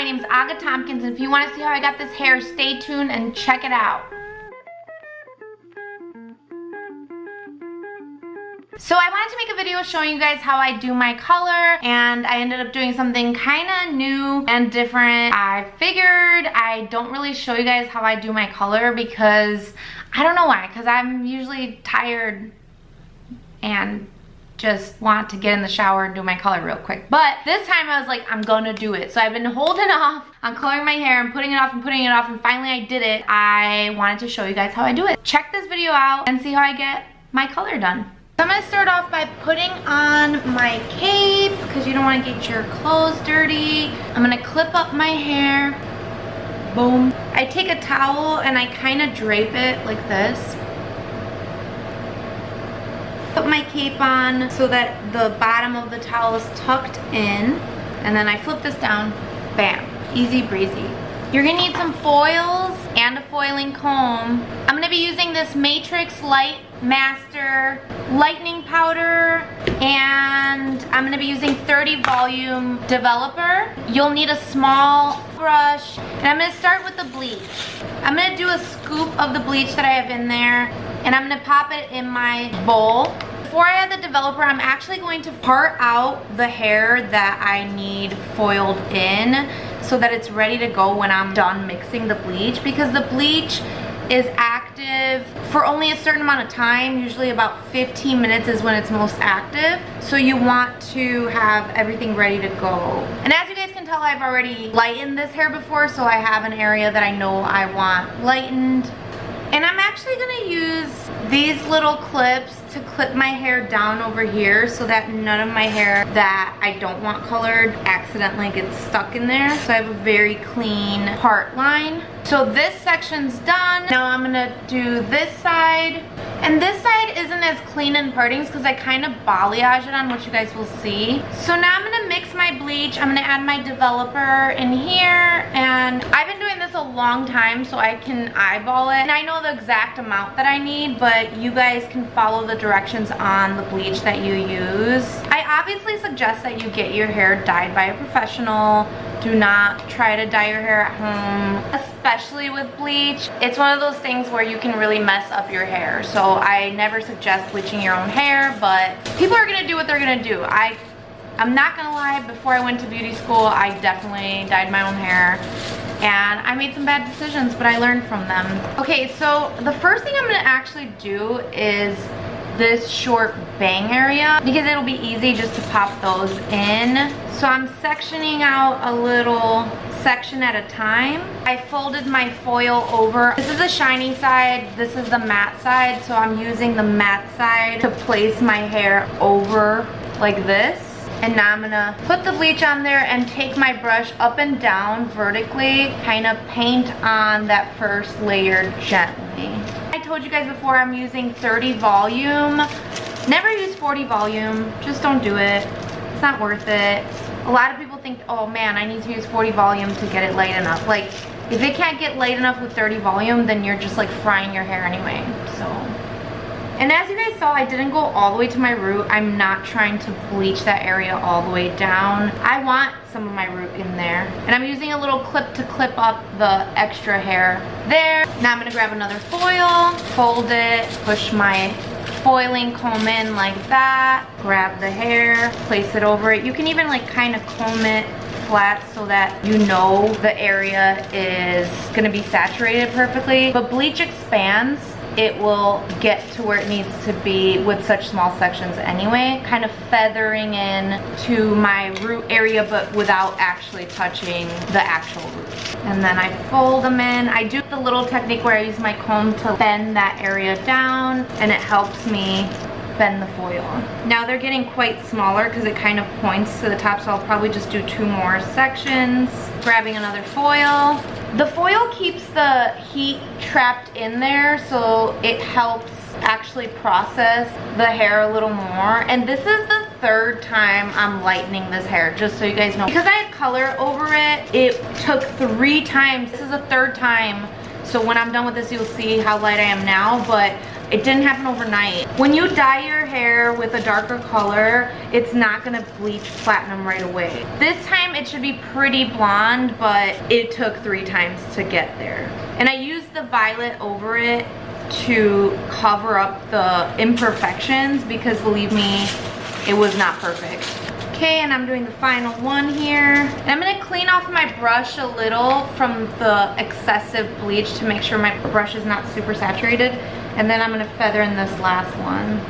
my name's Aga Tompkins, and if you want to see how I got this hair, stay tuned and check it out. So I wanted to make a video showing you guys how I do my color, and I ended up doing something kind of new and different. I figured I don't really show you guys how I do my color because I don't know why, because I'm usually tired and just want to get in the shower and do my color real quick. But this time I was like, I'm gonna do it. So I've been holding off on coloring my hair and putting it off and putting it off, and finally I did it. I wanted to show you guys how I do it. Check this video out and see how I get my color done. So I'm gonna start off by putting on my cape because you don't want to get your clothes dirty. I'm gonna clip up my hair. Boom. I take a towel and I kind of drape it like this. Put my cape on so that the bottom of the towel is tucked in, and then I flip this down. Bam. Easy breezy. You're gonna need some foils and a foiling comb. I'm gonna be using this Matrix Light Master lightening powder, and I'm gonna be using 30 volume developer. You'll need a small brush, and I'm gonna start with the bleach. I'm gonna do a scoop of the bleach that I have in there, and I'm gonna pop it in my bowl. Before I add the developer, I'm actually going to part out the hair that I need foiled in so that it's ready to go when I'm done mixing the bleach, because the bleach is active for only a certain amount of time. Usually about 15 minutes is when it's most active. So you want to have everything ready to go. And as you guys can tell, I've already lightened this hair before, so I have an area that I know I want lightened. And I'm actually gonna use these little clips to clip my hair down over here so that none of my hair that I don't want colored accidentally gets stuck in there. So I have a very clean part line. So this section's done. Now I'm gonna do this side. And this side isn't as clean in partings because I kind of balayage it on, which you guys will see. So now I'm gonna mix my bleach. I'm gonna add my developer in here. And I've been doing this a long time so I can eyeball it. And I know the exact amount that I need, but you guys can follow the directions on the bleach that you use. I obviously suggest that you get your hair dyed by a professional. Do not try to dye your hair at home, especially with bleach. It's one of those things where you can really mess up your hair. So I never suggest bleaching your own hair, but people are gonna do what they're gonna do. I'm not gonna lie, before I went to beauty school, I definitely dyed my own hair. And I made some bad decisions, but I learned from them. Okay, so the first thing I'm gonna actually do is this short bang area, because it'll be easy just to pop those in. So I'm sectioning out a little section at a time. I folded my foil over. This is the shiny side, this is the matte side, so I'm using the matte side to place my hair over like this. And now I'm gonna put the bleach on there and take my brush up and down vertically, kind of paint on that first layer gently. I told you guys before I'm using 30 volume. Never use 40 volume, just don't do it. It's not worth it. A lot of people think, oh man, I need to use 40 volume to get it light enough. Like, if it can't get light enough with 30 volume, then you're just like frying your hair anyway, so. And as you guys saw, I didn't go all the way to my root. I'm not trying to bleach that area all the way down. I want some of my root in there. And I'm using a little clip to clip up the extra hair there. Now I'm gonna grab another foil, fold it, push my foiling comb in like that, grab the hair, place it over it. You can even like kind of comb it flat so that you know the area is gonna be saturated perfectly. But bleach expands. It will get to where it needs to be with such small sections anyway, kind of feathering in to my root area but without actually touching the actual root. And then I fold them in. I do the little technique where I use my comb to bend that area down, and it helps me bend the foil. Now they're getting quite smaller because it kind of points to the top, so I'll probably just do 2 more sections. Grabbing another foil. The foil keeps the heat trapped in there, so it helps actually process the hair a little more. And this is the 3rd time I'm lightening this hair, just so you guys know. Because I had color over it, it took 3 times. This is the 3rd time. So when I'm done with this, you'll see how light I am now, but It didn't happen overnight. When you dye your hair with a darker color, it's not gonna bleach platinum right away. This time it should be pretty blonde, but it took 3 times to get there. And I used the violet over it to cover up the imperfections because believe me, it was not perfect. Okay, and I'm doing the final one here. And I'm gonna clean off my brush a little from the excessive bleach to make sure my brush is not super saturated. And then I'm gonna feather in this last one.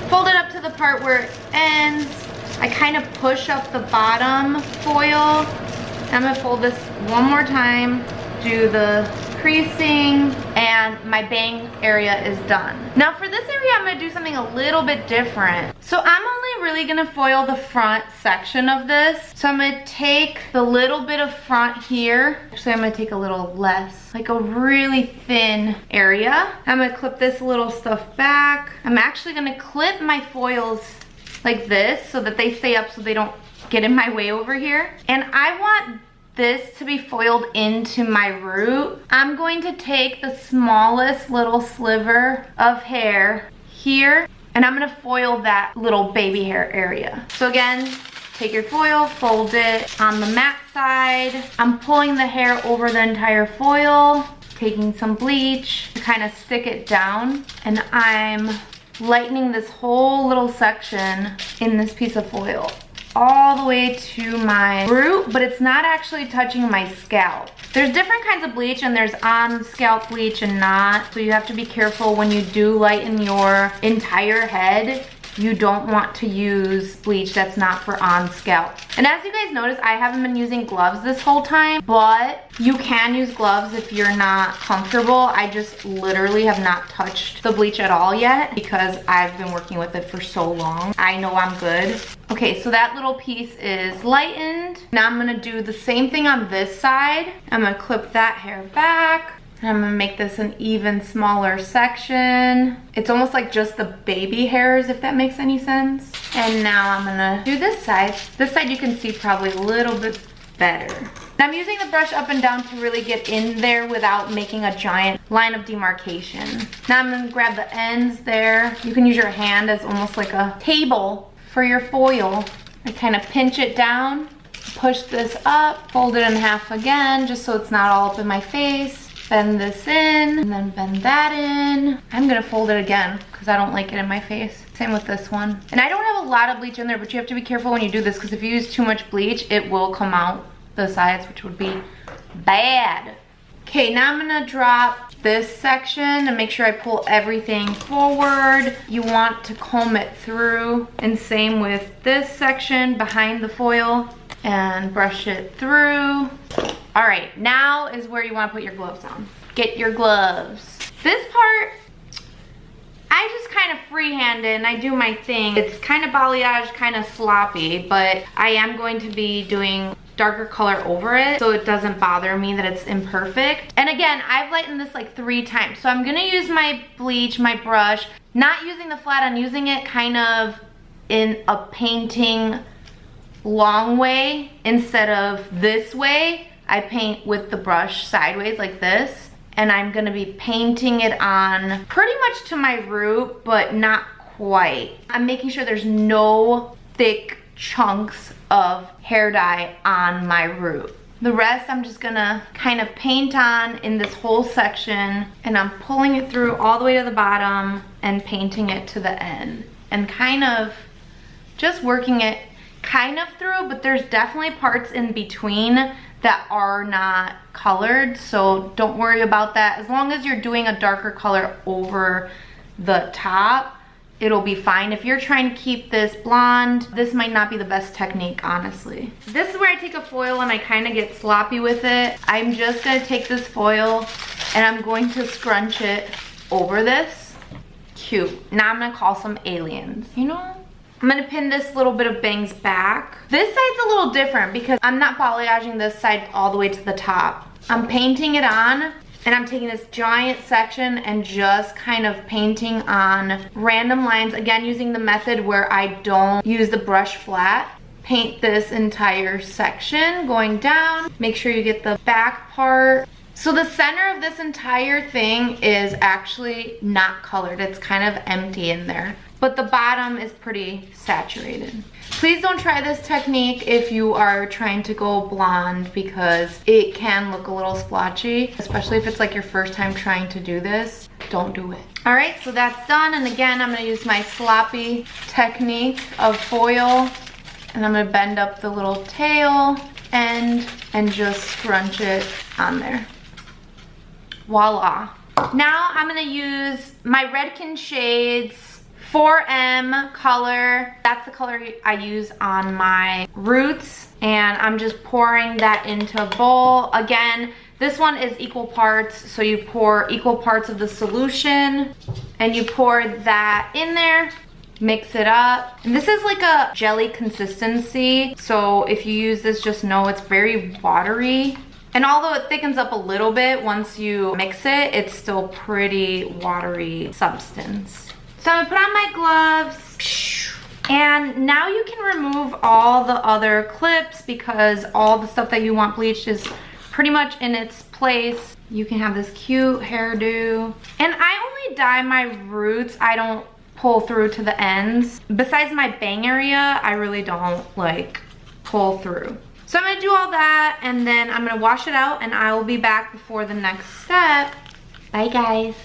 Fold it up to the part where it ends. I kind of push up the bottom foil. I'm gonna fold this one more time, do the creasing, and my bang area is done. Now for this area, I'm gonna do something a little bit different. So I'm only really gonna foil the front section of this. So I'm gonna take the little bit of front here. Actually, I'm gonna take a little less, like a really thin area. I'm gonna clip this little stuff back. I'm actually gonna clip my foils like this so that they stay up so they don't get in my way over here. And I want this to be foiled into my root. I'm going to take the smallest little sliver of hair here, and I'm gonna foil that little baby hair area. So again, take your foil, fold it on the matte side. I'm pulling the hair over the entire foil, taking some bleach to kind of stick it down, and I'm lightening this whole little section in this piece of foil all the way to my root, but it's not actually touching my scalp. There's different kinds of bleach, and there's on scalp bleach and not, so you have to be careful when you do lighten your entire head. You don't want to use bleach that's not for on scalp. And as you guys notice, I haven't been using gloves this whole time, but you can use gloves if you're not comfortable. I just literally have not touched the bleach at all yet because I've been working with it for so long. I know I'm good. Okay, so that little piece is lightened. Now I'm gonna do the same thing on this side. I'm gonna clip that hair back. I'm gonna make this an even smaller section. It's almost like just the baby hairs, if that makes any sense. And now I'm gonna do this side. This side you can see probably a little bit better. And I'm using the brush up and down to really get in there without making a giant line of demarcation. Now I'm gonna grab the ends there. You can use your hand as almost like a table for your foil. I kind of pinch it down, push this up, fold it in half again, just so it's not all up in my face. Bend this in, and then bend that in. I'm gonna fold it again because I don't like it in my face. Same with this one. And I don't have a lot of bleach in there, but you have to be careful when you do this because if you use too much bleach, it will come out the sides, which would be bad. Okay, now I'm gonna drop this section and make sure I pull everything forward. You want to comb it through, and same with this section behind the foil, and brush it through. All right, now is where you want to put your gloves on. Get your gloves. This part, I just kind of freehand it and I do my thing. It's kind of balayage, kind of sloppy, but I am going to be doing darker color over it so it doesn't bother me that it's imperfect. And again, I've lightened this like 3 times. So I'm gonna use my bleach, my brush, not using the flat, I'm using it kind of in a painting long way instead of this way. I paint with the brush sideways like this, and I'm gonna be painting it on pretty much to my root, but not quite. I'm making sure there's no thick chunks of hair dye on my root. The rest I'm just gonna kind of paint on in this whole section, and I'm pulling it through all the way to the bottom and painting it to the end, and kind of just working it kind of through, but there's definitely parts in between that are not colored, so don't worry about that. As long as you're doing a darker color over the top, it'll be fine. If you're trying to keep this blonde, this might not be the best technique, honestly. This is where I take a foil and I kind of get sloppy with it. I'm just gonna take this foil and I'm going to scrunch it over this. Cute. Now I'm gonna call some aliens, you know? I'm gonna pin this little bit of bangs back. This side's a little different because I'm not balayaging this side all the way to the top. I'm painting it on, and I'm taking this giant section and just kind of painting on random lines. Again, using the method where I don't use the brush flat. Paint this entire section going down. Make sure you get the back part So the center of this entire thing is actually not colored. It's kind of empty in there, but the bottom is pretty saturated. Please don't try this technique if you are trying to go blonde because it can look a little splotchy, especially if it's like your first time trying to do this. Don't do it. All right, so that's done. And again, I'm gonna use my sloppy technique of foil, and I'm gonna bend up the little tail end and just scrunch it on there. Voila. Now I'm gonna use my Redken Shades 4M color. That's the color I use on my roots, and I'm just pouring that into a bowl. Again, this one is equal parts, so you pour equal parts of the solution and you pour that in there, mix it up. And this is like a jelly consistency, so if you use this, just know it's very watery. And although it thickens up a little bit once you mix it, it's still pretty watery substance. So I'm gonna put on my gloves, and now you can remove all the other clips because all the stuff that you want bleached is pretty much in its place. You can have this cute hairdo. And I only dye my roots, I don't pull through to the ends. Besides my bang area, I really don't like pull through. So I'm gonna do all that, and then I'm gonna wash it out, and I will be back before the next step. Bye guys.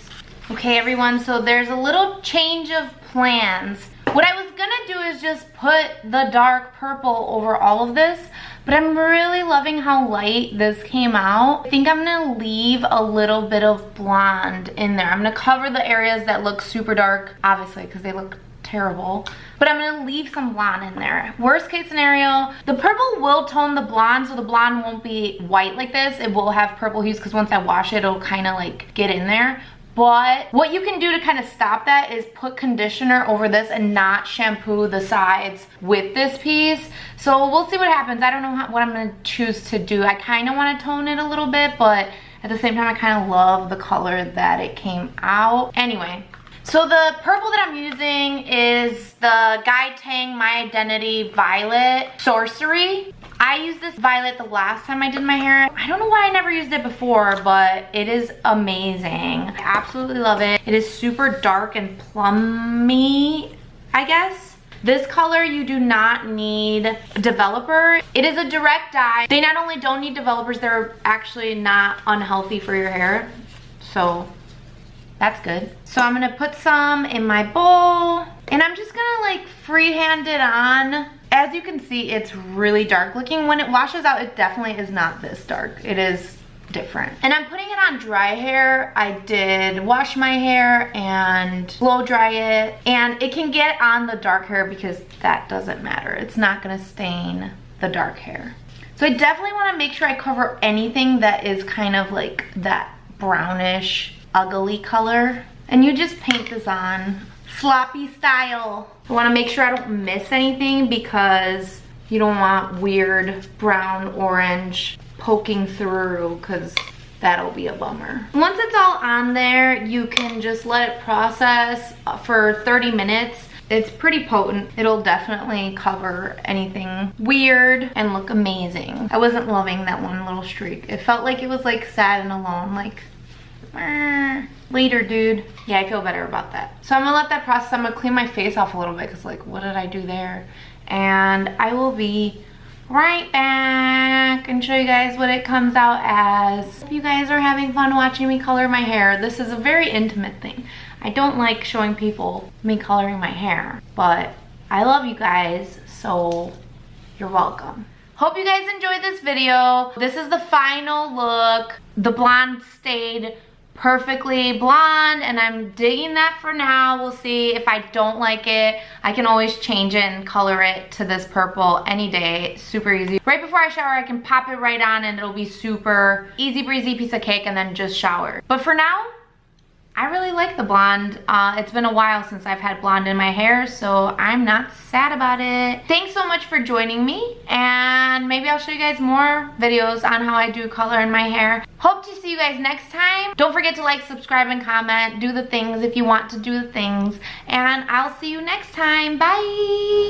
Okay everyone, so there's a little change of plans. What I was gonna do is just put the dark purple over all of this, but I'm really loving how light this came out. I think I'm gonna leave a little bit of blonde in there. I'm gonna cover the areas that look super dark, obviously, because they look terrible. But I'm gonna leave some blonde in there. Worst case scenario, the purple will tone the blonde, so the blonde won't be white like this. It will have purple hues because once I wash it, it'll kind of like get in there. But what you can do to kind of stop that is put conditioner over this and not shampoo the sides with this piece. So we'll see what happens. I don't know what I'm gonna choose to do. I kind of want to tone it a little bit, but at the same time, I kind of love the color that it came out. Anyway, so the purple that I'm using is the Tang myidentity Violet Sorcery. I used this violet the last time I did my hair. I don't know why I never used it before, but it is amazing. I absolutely love it. It is super dark and plummy, I guess. This color, you do not need a developer. It is a direct dye. They not only don't need developers, they're actually not unhealthy for your hair. So that's good. So I'm gonna put some in my bowl, and I'm just gonna like freehand it on. As you can see, it's really dark looking. When it washes out, it definitely is not this dark. It is different. And I'm putting it on dry hair. I did wash my hair and blow dry it, and it can get on the dark hair because that doesn't matter. It's not gonna stain the dark hair. So I definitely wanna make sure I cover anything that is kind of like that brownish, ugly color. And you just paint this on sloppy style. I want to make sure I don't miss anything because you don't want weird brown orange poking through, because that'll be a bummer. Once it's all on there, you can just let it process for 30 minutes. It's pretty potent. It'll definitely cover anything weird and look amazing. I wasn't loving that one little streak. It felt like it was like sad and alone, like later, dude. Yeah, I feel better about that. So I'm gonna let that process. I'm gonna clean my face off a little bit because like, what did I do there? And I will be right back and show you guys what it comes out as. Hope you guys are having fun watching me color my hair. This is a very intimate thing. I don't like showing people me coloring my hair, but I love you guys, so you're welcome. Hope you guys enjoyed this video. This is the final look. The blonde stayed perfectly blonde, and I'm digging that for now. We'll see. If I don't like it, I can always change it and color it to this purple any day. Super easy. Right before I shower, I can pop it right on and it'll be super easy breezy piece of cake, and then just shower. But for now, I really like the blonde. It's been a while since I've had blonde in my hair, so I'm not sad about it. Thanks so much for joining me, and maybe I'll show you guys more videos on how I do color in my hair. Hope to see you guys next time. Don't forget to like, subscribe, and comment. Do the things if you want to do the things, and I'll see you next time. Bye!